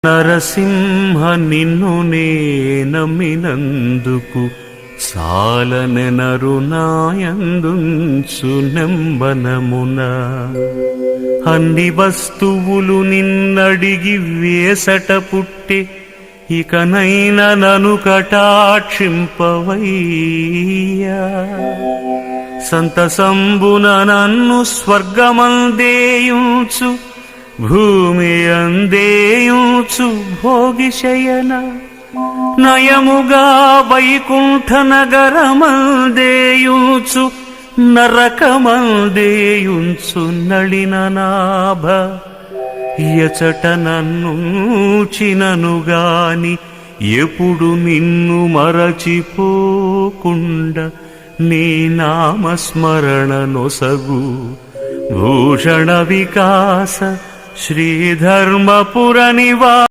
నరసింహ నిన్ను నే నమ్మినందుకు సాలనెనరునాయందుంచు నెంబనమున అన్ని వస్తువులు నిన్నడిగి వేసట పుట్టి ఇకనైన నను కటాక్షింపవయ్యా సంతసంబున నన్ను స్వర్గమందేయుచు భూమి అందేయుచు భోగిశయన నయముగా వైకుంఠ నగరమందేయుచు నరకమందేయుచు నళిననాభ ఎచట నన్నుచిననుగాని ఎప్పుడు నిన్ను మరచిపోకుండ నీ నామస్మరణ నొసగు భూషణ వికాస శ్రీధర్మపుర నివాస